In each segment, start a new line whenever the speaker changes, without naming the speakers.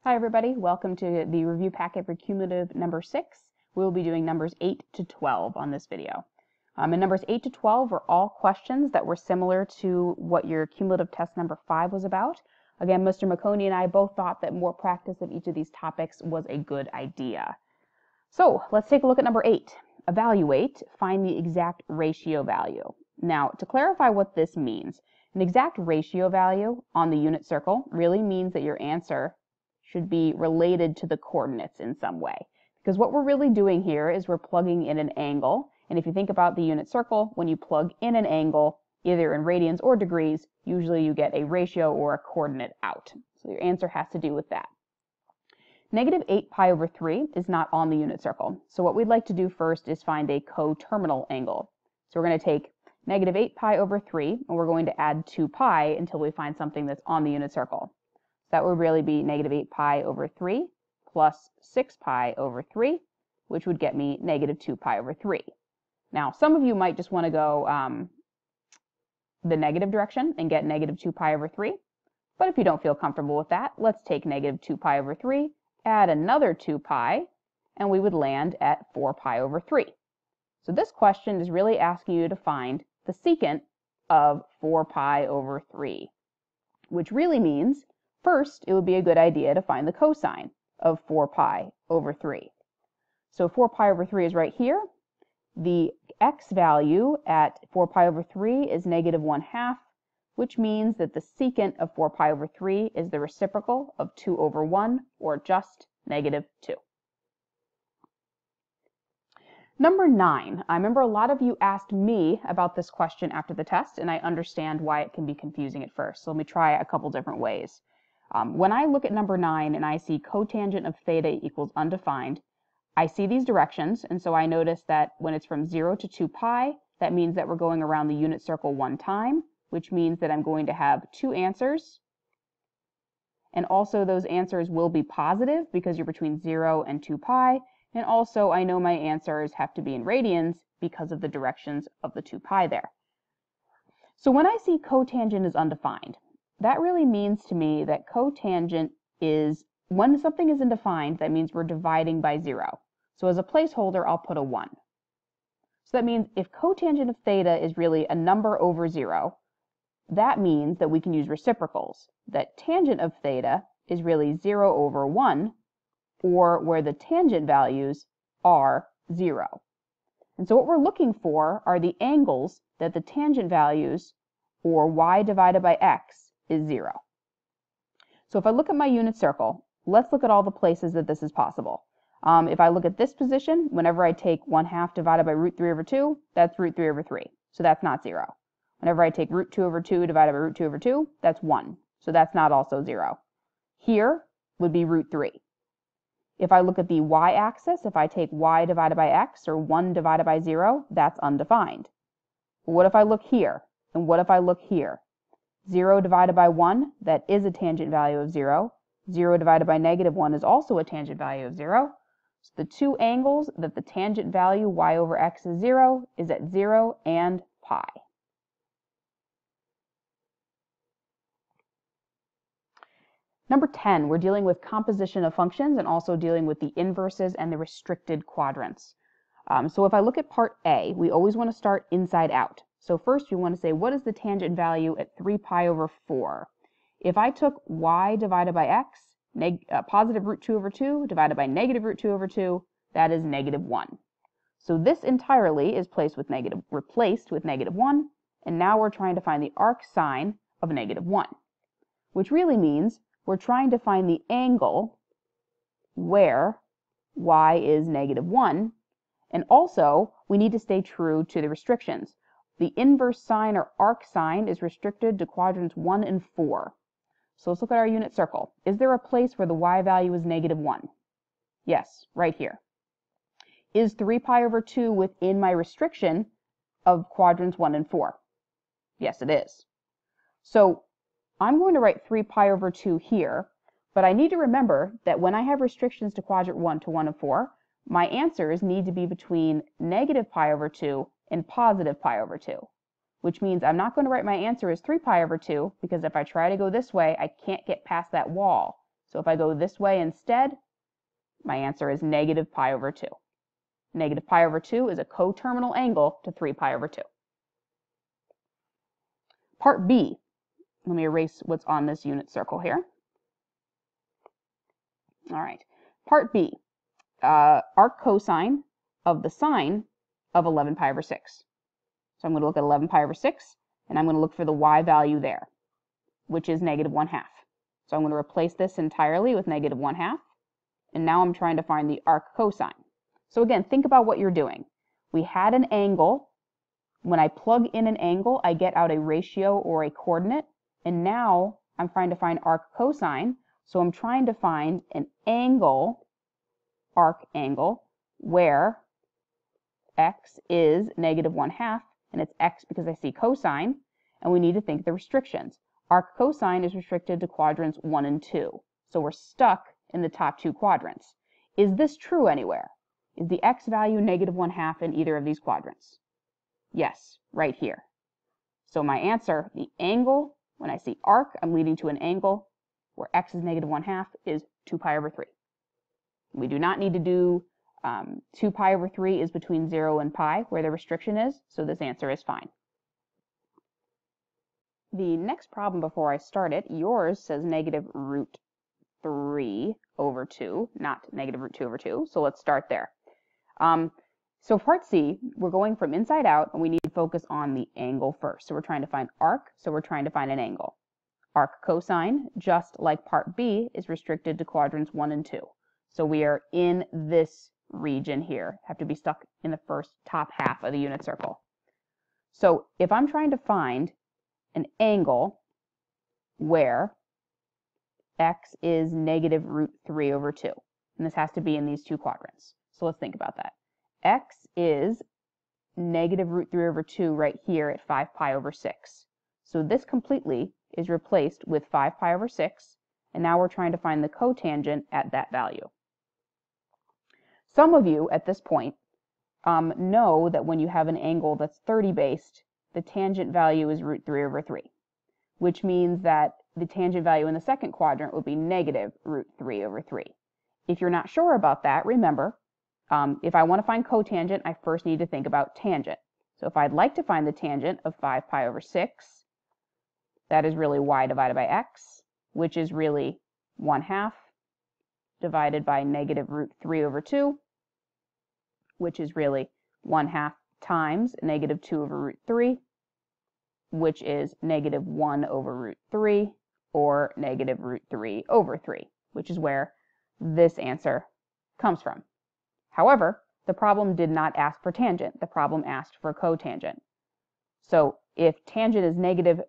Hi everybody, welcome to the review packet for cumulative number 6. We'll be doing numbers 8 to 12 on this video. And numbers 8 to 12 are all questions that were similar to what your cumulative test number 5 was about. Again, Mr. McConey and I both thought that more practice of each of these topics was a good idea. So let's take a look at number 8. Evaluate, find the exact ratio value. Now, to clarify what this means, an exact ratio value on the unit circle really means that your answer should be related to the coordinates in some way. Because what we're really doing here is we're plugging in an angle. And if you think about the unit circle, when you plug in an angle, either in radians or degrees, usually you get a ratio or a coordinate out. So your answer has to do with that. Negative 8 pi over 3 is not on the unit circle. So what we'd like to do first is find a coterminal angle. So we're going to take negative 8 pi over 3, and we're going to add 2 pi until we find something that's on the unit circle. So that would really be negative 8 pi over 3 plus 6 pi over 3, which would get me negative 2 pi over 3. Now, some of you might just want to go the negative direction and get negative 2 pi over 3. But if you don't feel comfortable with that, let's take negative 2 pi over 3, add another 2 pi, and we would land at 4 pi over 3. So this question is really asking you to find the secant of 4 pi over 3, which really means first it would be a good idea to find the cosine of 4 pi over 3. So 4 pi over 3 is right here. The x value at 4 pi over 3 is negative 1/2, which means that the secant of 4 pi over 3 is the reciprocal of 2 over 1, or just negative 2. Number 9. I remember a lot of you asked me about this question after the test, and I understand why it can be confusing at first. So let me try a couple different ways. When I look at number 9 and I see cotangent of theta equals undefined, I see these directions, and so I notice that when it's from 0 to 2 pi, that means that we're going around the unit circle one time, which means that I'm going to have two answers. And also those answers will be positive because you're between 0 and 2 pi. And also, I know my answers have to be in radians because of the directions of the 2 pi there. So when I see cotangent is undefined, that really means to me that cotangent is, when something is undefined, that means we're dividing by 0. So as a placeholder, I'll put a 1. So that means if cotangent of theta is really a number over 0, that means that we can use reciprocals, that tangent of theta is really 0 over 1, or where the tangent values are 0. And so what we're looking for are the angles that the tangent values, or y divided by x, is 0. So if I look at my unit circle, let's look at all the places that this is possible. If I look at this position, whenever I take 1/2 divided by root 3 over 2, that's root 3 over 3. So that's not 0. Whenever I take root 2 over 2 divided by root 2 over 2, that's 1. So that's not also 0. Here would be root 3. If I look at the y-axis, if I take y divided by x, or 1 divided by 0, that's undefined. What if I look here? And what if I look here? 0 divided by 1, that is a tangent value of 0. 0 divided by negative 1 is also a tangent value of 0. So the two angles that the tangent value y over x is 0 is at 0 and pi. Number 10, we're dealing with composition of functions and also dealing with the inverses and the restricted quadrants. So if I look at part A, we always want to start inside out. So first we want to say, what is the tangent value at 3 pi over 4? If I took y divided by x, positive root 2 over 2 divided by negative root 2 over 2, that is negative 1. So this entirely is replaced with negative 1, and now we're trying to find the arc sine of negative 1, which really means we're trying to find the angle where y is negative 1, and also we need to stay true to the restrictions. The inverse sine or arc sine is restricted to quadrants 1 and 4. So let's look at our unit circle. Is there a place where the y value is negative 1? Yes, right here. Is 3 pi over 2 within my restriction of quadrants 1 and 4? Yes, it is. So I'm going to write 3 pi over 2 here, but I need to remember that when I have restrictions to quadrant 1 to 1 and 4, my answers need to be between negative pi over 2 and positive pi over 2, which means I'm not going to write my answer as 3 pi over 2, because if I try to go this way, I can't get past that wall. So if I go this way instead, my answer is negative pi over 2. Negative pi over 2 is a coterminal angle to 3 pi over 2. Part B. Let me erase what's on this unit circle here. All right. Part B. Arc cosine of the sine of 11 pi over 6. So I'm going to look at 11 pi over 6, and I'm going to look for the y value there, which is negative 1/2. So I'm going to replace this entirely with negative 1/2, and now I'm trying to find the arc cosine. So again, think about what you're doing. We had an angle. When I plug in an angle, I get out a ratio or a coordinate, and now I'm trying to find arc cosine, so I'm trying to find an angle, arc angle, where x is negative 1/2, and it's x because I see cosine, and we need to think the restrictions. Arc cosine is restricted to quadrants 1 and 2, so we're stuck in the top 2 quadrants. Is this true anywhere? Is the x value negative 1/2 in either of these quadrants? Yes, right here. So my answer, the angle, when I see arc, I'm leading to an angle where x is negative 1/2 is 2 pi over 3. We do not need to do 2 pi over 3 is between 0 and pi, where the restriction is, so this answer is fine. The next problem before I start it, yours says negative root 3 over 2, not negative root 2 over 2, so let's start there. So part C, we're going from inside out, and we need to focus on the angle first. So we're trying to find arc, so we're trying to find an angle. Arc cosine, just like part B, is restricted to quadrants 1 and 2. So we are in this region here, have to be stuck in the first top half of the unit circle. So if I'm trying to find an angle where x is negative root 3 over 2, and this has to be in these 2 quadrants. So let's think about that. X is negative root 3 over 2 right here at 5 pi over 6. So this completely is replaced with 5 pi over 6, and now we're trying to find the cotangent at that value. Some of you at this point know that when you have an angle that's 30 based, the tangent value is root 3 over 3, which means that the tangent value in the second quadrant would be negative root 3 over 3. If you're not sure about that, remember, if I want to find cotangent, I first need to think about tangent. So if I'd like to find the tangent of 5 pi over 6, that is really y divided by x, which is really 1/2 divided by negative root 3 over 2, which is really 1/2 times negative 2 over root 3, which is negative 1 over root 3, or negative root 3 over 3, which is where this answer comes from. However, the problem did not ask for tangent. The problem asked for cotangent. So if tangent is negative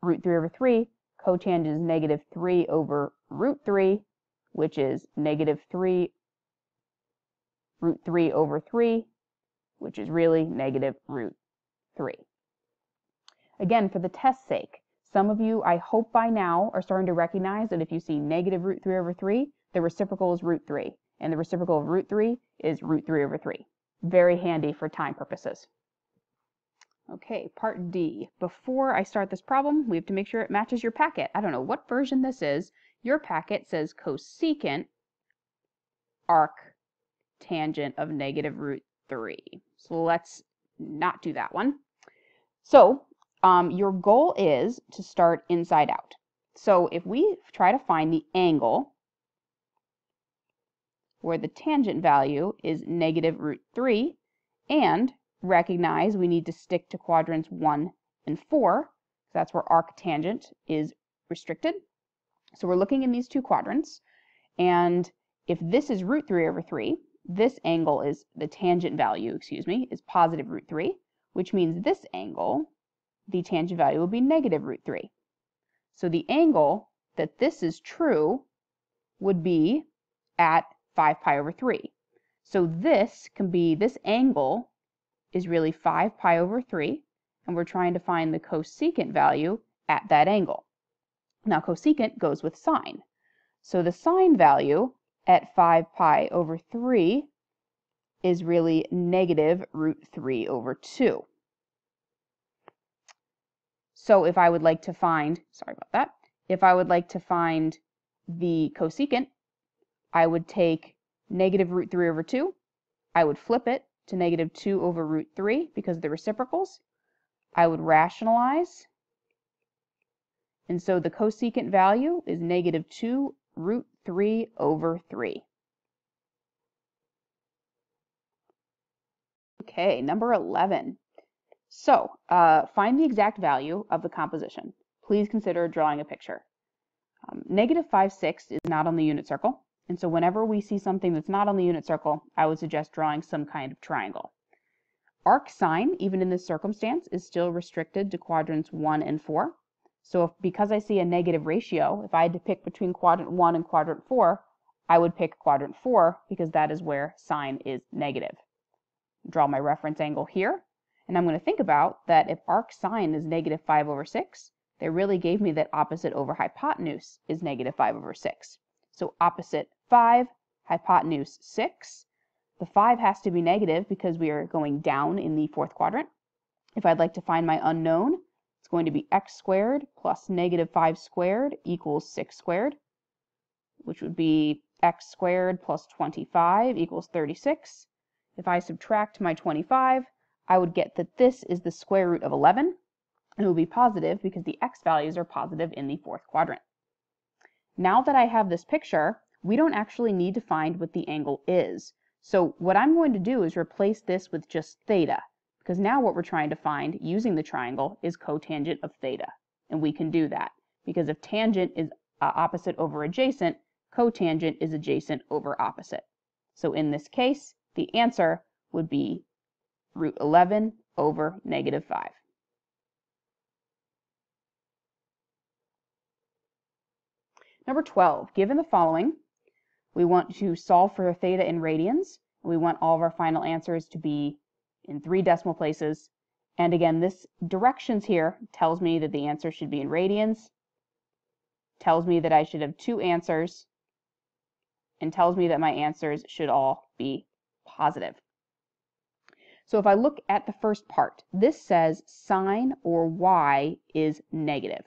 root 3 over 3, cotangent is negative 3 over root 3, which is negative 3 root 3 over 3, which is really negative root 3. Again, for the test's sake, some of you, I hope by now, are starting to recognize that if you see negative root 3 over 3, the reciprocal is root 3, and the reciprocal of root 3 is root 3 over 3. Very handy for time purposes. Okay, part D. Before I start this problem, we have to make sure it matches your packet. I don't know what version this is. Your packet says cosecant arc tangent of negative root 3. So let's not do that one. So your goal is to start inside out. So if we try to find the angle where the tangent value is negative root 3, and recognize we need to stick to quadrants 1 and 4, that's where arc tangent is restricted. So we're looking in these 2 quadrants, and if this is root 3 over 3, this angle is, the tangent value, is positive root 3, which means this angle, the tangent value will be negative root 3. So the angle that this is true would be at 5 pi over 3. So this can be, this angle is really 5 pi over 3, and we're trying to find the cosecant value at that angle. Now cosecant goes with sine. So the sine value at 5 pi over 3 is really negative root 3 over 2. So if I would like to find, if I would like to find the cosecant, I would take negative root 3 over 2. I would flip it to negative 2 over root 3 because of the reciprocals. I would rationalize. And so the cosecant value is negative 2 root 3 over 3. Okay, number 11. So, find the exact value of the composition. Please consider drawing a picture. Negative 5, 6 is not on the unit circle, and so whenever we see something that's not on the unit circle, I would suggest drawing some kind of triangle. Arc sine, even in this circumstance, is still restricted to quadrants 1 and 4. So because I see a negative ratio, if I had to pick between quadrant 1 and quadrant 4, I would pick quadrant 4 because that is where sine is negative. Draw my reference angle here, and I'm going to think about that if arc sine is negative 5 over 6, they really gave me that opposite over hypotenuse is negative 5 over 6. So opposite 5, hypotenuse 6. The 5 has to be negative because we are going down in the fourth quadrant. If I'd like to find my unknown, it's going to be x squared plus negative 5 squared equals 6 squared, which would be x squared plus 25 equals 36. If I subtract my 25, I would get that this is the square root of 11, and it will be positive because the x values are positive in the fourth quadrant. Now that I have this picture, we don't actually need to find what the angle is. So what I'm going to do is replace this with just theta, because now what we're trying to find using the triangle is cotangent of theta. And we can do that, because if tangent is opposite over adjacent, cotangent is adjacent over opposite. So in this case, the answer would be root 11 over negative 5. Number 12, given the following, we want to solve for theta in radians. We want all of our final answers to be in 3 decimal places. And again, this directions here tells me that the answer should be in radians, tells me that I should have 2 answers, and tells me that my answers should all be positive. So if I look at the first part, this says sine or y is negative.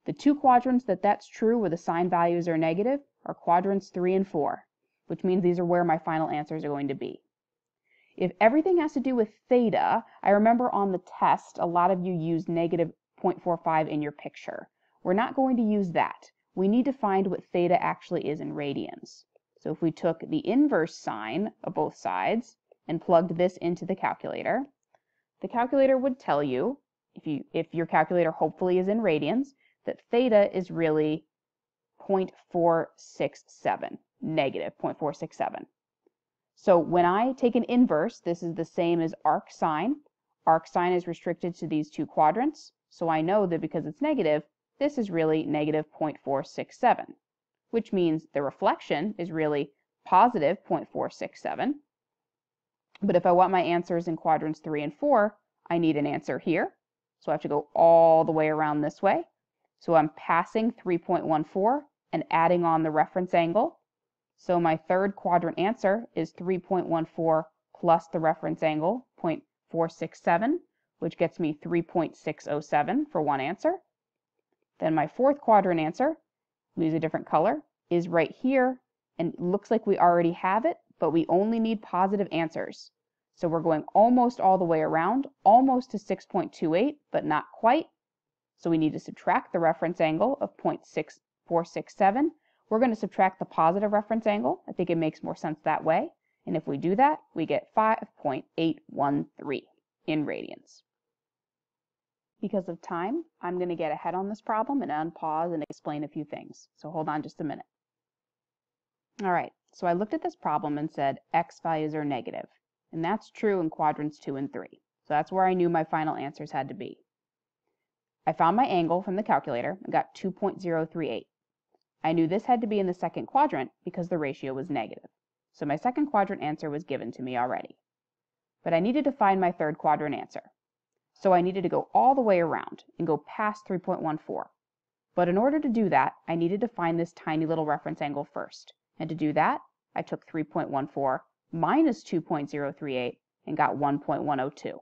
The 2 quadrants that's true where the sine values are negative are quadrants 3 and 4, which means these are where my final answers are going to be. If everything has to do with theta, I remember on the test a lot of you used negative 0.45 in your picture. We're not going to use that. We need to find what theta actually is in radians. So if we took the inverse sine of both sides and plugged this into the calculator would tell you, if your calculator hopefully is in radians, that theta is really 0.467, negative 0.467. So when I take an inverse, this is the same as arc sine. Arc sine is restricted to these 2 quadrants, so I know that because it's negative, this is really negative 0.467, which means the reflection is really positive 0.467. But if I want my answers in quadrants 3 and 4, I need an answer here. So I have to go all the way around this way. So I'm passing 3.14 and adding on the reference angle. So my third quadrant answer is 3.14 plus the reference angle, 0.467, which gets me 3.607 for one answer. Then my fourth quadrant answer, use a different color, is right here, and it looks like we already have it, but we only need positive answers. So we're going almost all the way around, almost to 6.28, but not quite. So we need to subtract the reference angle of 0.6467. We're going to subtract the positive reference angle. I think it makes more sense that way. And if we do that, we get 5.813 in radians. Because of time, I'm going to get ahead on this problem and unpause and explain a few things. So hold on just a minute. All right, so I looked at this problem and said x values are negative. And that's true in quadrants 2 and 3. So that's where I knew my final answers had to be. I found my angle from the calculator and got 2.038. I knew this had to be in the second quadrant because the ratio was negative. So my second quadrant answer was given to me already. But I needed to find my third quadrant answer. So I needed to go all the way around and go past 3.14. But in order to do that, I needed to find this tiny little reference angle first. And to do that, I took 3.14 minus 2.038 and got 1.102.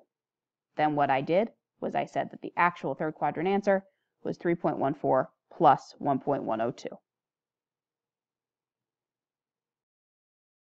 Then what I did was I said that the actual third quadrant answer was 3.14 plus 1.102.